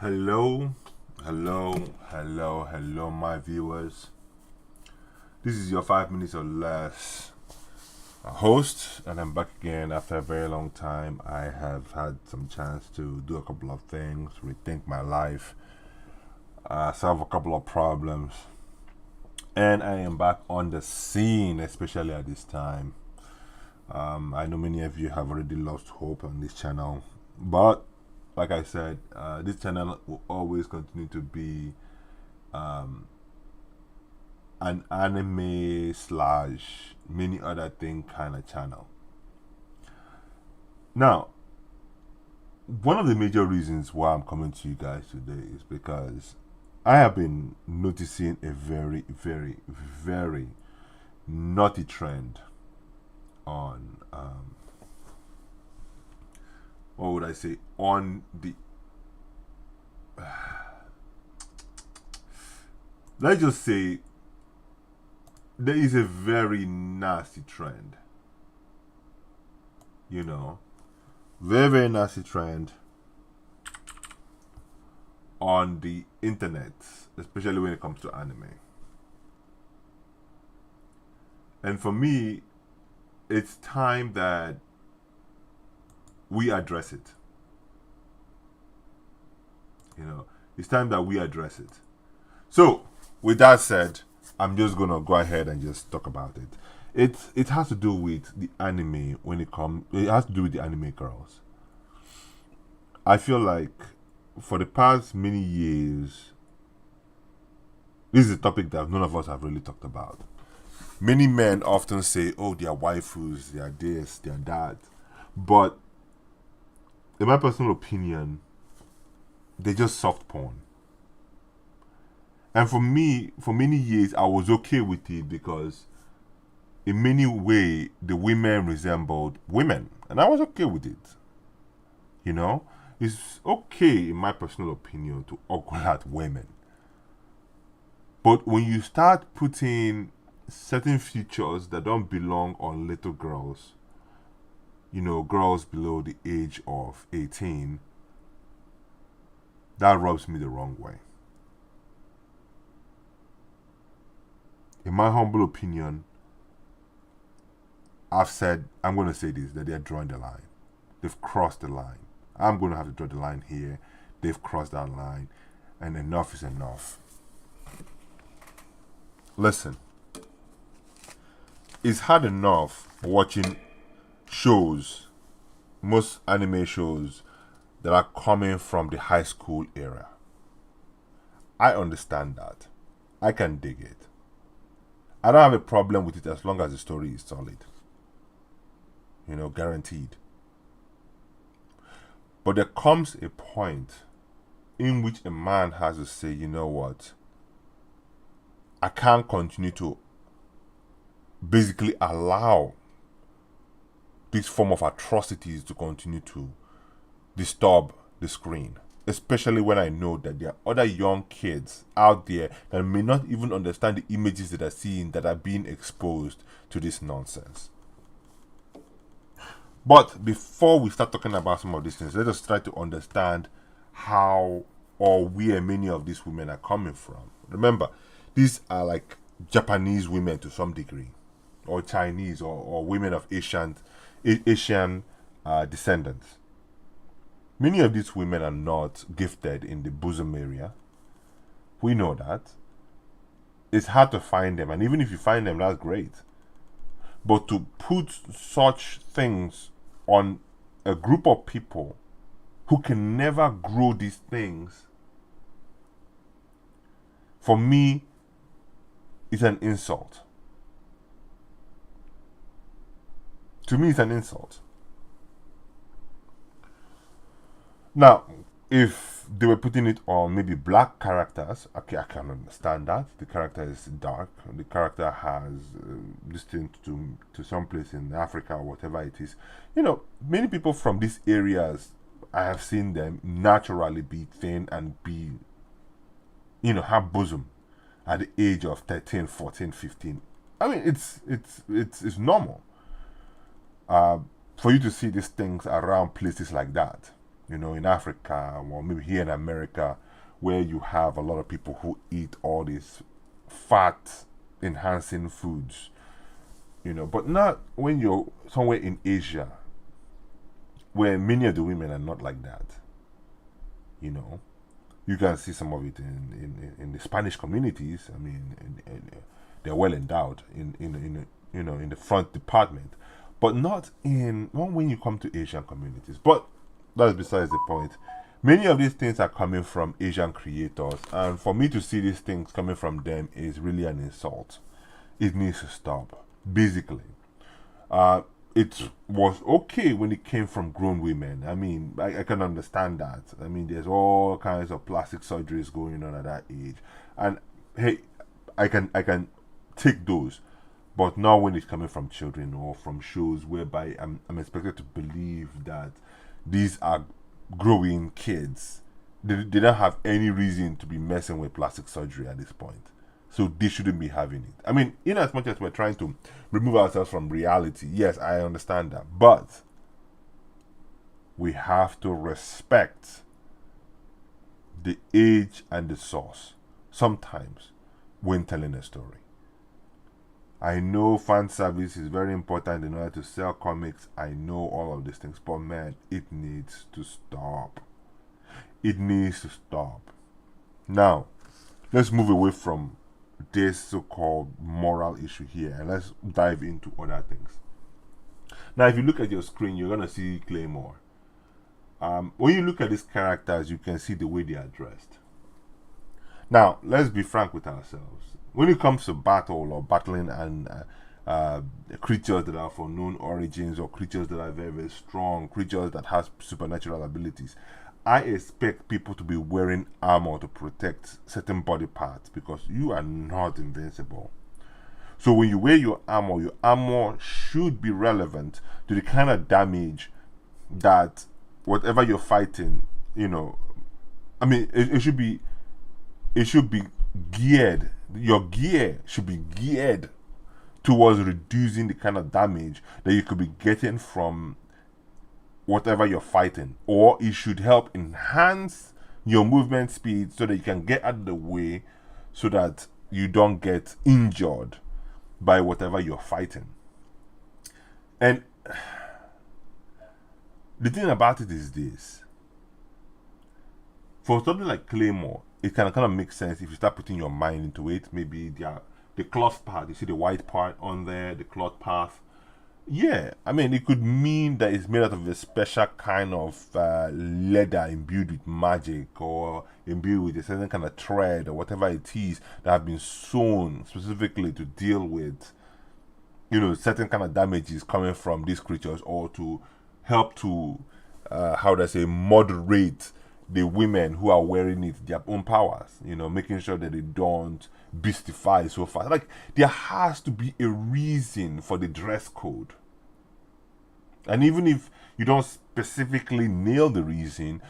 Hello, my viewers. This is your 5 minutes or less host, and I'm back again after a very long time. I have had some chance to do a couple of things, rethink my life, solve a couple of problems, and I am back on the scene, especially at this time. I know many of you have already lost hope on this channel, but like I said, this channel will always continue to be an anime slash many other thing kind of channel. Now, one of the major reasons why I'm coming to you guys today is because I have been noticing a very, very, very naughty trend on what would I say, on the let's just say there is a very nasty trend, very, very nasty trend on the internet, especially when it comes to anime. And for me, it's time that we address it. It's time that we address it. So, with that said, I'm just gonna go ahead and just talk about it. It has to do with the anime it has to do with the anime girls. I feel like for the past many years, this is a topic that none of us have really talked about. Many men often say, oh, they are waifus, they are this, they are that. But in my personal opinion, they're just soft porn. And for me, for many years, I was okay with it because in many ways, the women resembled women. And I was okay with it. It's okay, in my personal opinion, to ogle at women. But when you start putting certain features that don't belong on little girls, girls below the age of 18, that rubs me the wrong way. In my humble opinion, I'm going to say this, that they're drawing the line. They've crossed the line. I'm going to have to draw the line here. They've crossed that line, and enough is enough. Listen, it's hard enough watching shows, most anime shows that are coming from the high school era. I understand that. I can dig it. I don't have a problem with it as long as the story is solid. Guaranteed. But there comes a point in which a man has to say, you know what? I can't continue to basically allow this form of atrocities to continue to disturb the screen, especially when I know that there are other young kids out there that may not even understand the images that are seeing that are being exposed to this nonsense. But before we start talking about some of these things, let us try to understand how or where many of these women are coming from. Remember, these are like Japanese women to some degree, or Chinese, or women of Asian descendants. Many of these women are not gifted in the bosom area. We know that. It's hard to find them, and even if you find them, that's great. But to put such things on a group of people who can never grow these things, for me, it's an insult. To me, it's an insult. Now, if they were putting it on maybe black characters, okay, I can understand that. The character is dark. The character has distinct to some place in Africa or whatever it is. Many people from these areas, I have seen them naturally be thin and be, have bosom at the age of 13, 14, 15. I mean, it's normal for you to see these things around places like that. in Africa or maybe here in America, where you have a lot of people who eat all these fat enhancing foods, but not when you're somewhere in Asia where many of the women are not like that. You can see some of it in the Spanish communities. I mean, they're well endowed in the front department, but not when you come to Asian communities. But that's besides the point. Many of these things are coming from Asian creators, and for me to see these things coming from them is really an insult. It needs to stop. Basically, it was okay when it came from grown women. I mean, I can understand that. I mean, there's all kinds of plastic surgeries going on at that age, and hey, I can take those, but not when it's coming from children or from shows whereby I'm expected to believe that these are growing kids. They don't have any reason to be messing with plastic surgery at this point. So they shouldn't be having it. I mean, in as much as we're trying to remove ourselves from reality, yes, I understand that. But we have to respect the age and the source sometimes when telling a story. I know fan service is very important in order to sell comics. I know all of these things. But man, it needs to stop. It needs to stop. Now, let's move away from this so-called moral issue here and let's dive into other things. Now, if you look at your screen, you're going to see Claymore. When you look at these characters, you can see the way they are dressed. Now, let's be frank with ourselves. When it comes to battle or battling and creatures that are of unknown origins or creatures that are very, very strong, creatures that have supernatural abilities, I expect people to be wearing armor to protect certain body parts because you are not invincible. So when you wear your armor should be relevant to the kind of damage that whatever you're fighting, I mean, it should be geared. Your gear should be geared towards reducing the kind of damage that you could be getting from whatever you're fighting, or it should help enhance your movement speed so that you can get out of the way so that you don't get injured by whatever you're fighting. And the thing about it is this: for something like Claymore, it can kind of make sense if you start putting your mind into it. Maybe the cloth part, you see the white part on there, the cloth path. Yeah, I mean, it could mean that it's made out of a special kind of leather imbued with magic or imbued with a certain kind of thread or whatever it is that have been sewn specifically to deal with, certain kind of damages coming from these creatures, or to help to, moderate the women who are wearing it, their own powers, making sure that they don't beastify so fast. Like, there has to be a reason for the dress code. And even if you don't specifically nail the reason,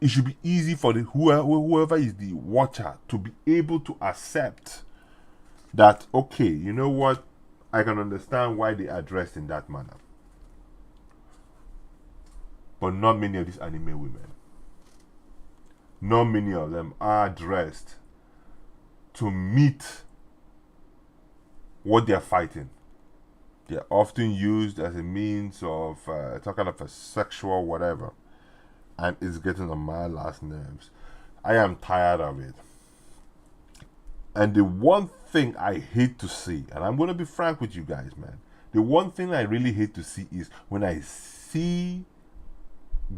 it should be easy for whoever is the watcher to be able to accept that, okay, you know what, I can understand why they are dressed in that manner. But not many of these anime women. Not many of them are dressed to meet what they're fighting. They're often used as a means of some kind of a sexual whatever, and it's getting on my last nerves. I am tired of it. And the one thing I hate to see, and I'm going to be frank with you guys, man, the one thing I really hate to see is when I see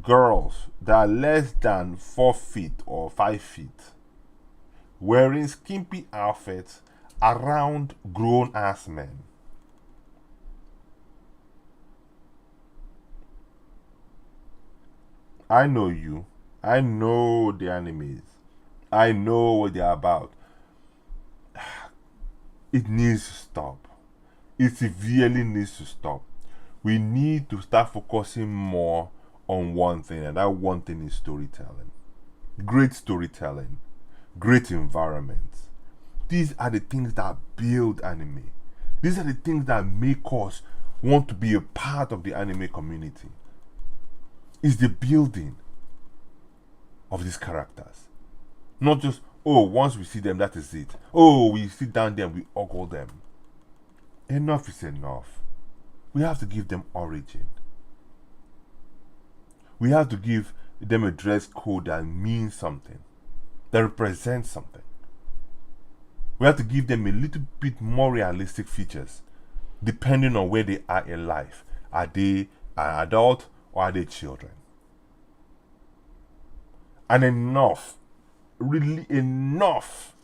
girls that are less than 4 feet or 5 feet wearing skimpy outfits around grown-ass men. I know you. I know the animes. I know what they're about. It needs to stop. It severely needs to stop. We need to start focusing more on one thing, and that one thing is storytelling. Great storytelling. Great environments. These are the things that build anime. These are the things that make us want to be a part of the anime community. It's the building. of these characters. Not just, oh, once we see them, that is it. Oh, we sit down there and we ogle them. Enough is enough. We have to give them origin. We have to give them a dress code that means something, that represents something. We have to give them a little bit more realistic features depending on where they are in life. Are they an adult or are they children? And enough, really enough,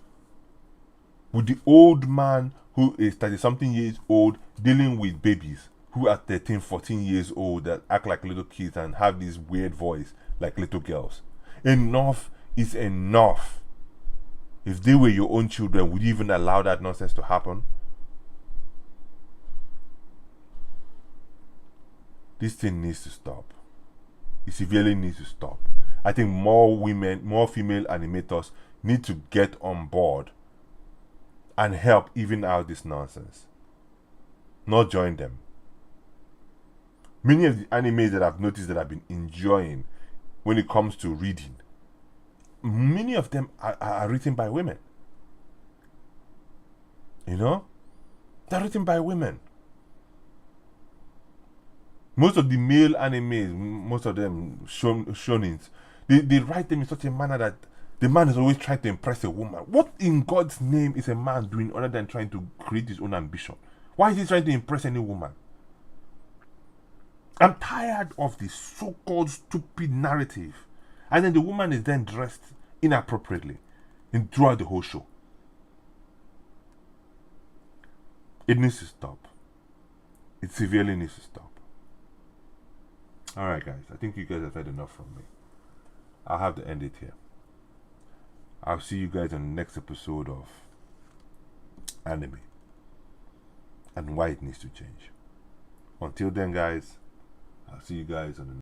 with the old man who is 30-something years old dealing with babies who are 13, 14 years old that act like little kids and have this weird voice like little girls. Enough is enough. If they were your own children, would you even allow that nonsense to happen? This thing needs to stop. It severely needs to stop. I think more female animators need to get on board and help even out this nonsense. Not join them. Many of the animes that I've noticed that I've been enjoying when it comes to reading, many of them are written by women. You know? They're written by women. Most of the male animes, most of them shonins, they write them in such a manner that the man is always trying to impress a woman. What in God's name is a man doing other than trying to create his own ambition? Why is he trying to impress any woman? I'm tired of this so-called stupid narrative. And then the woman is then dressed inappropriately throughout the whole show. It needs to stop. It severely needs to stop. Alright guys, I think you guys have had enough from me. I'll have to end it here. I'll see you guys on the next episode of anime and why it needs to change. Until then guys, I'll see you guys on the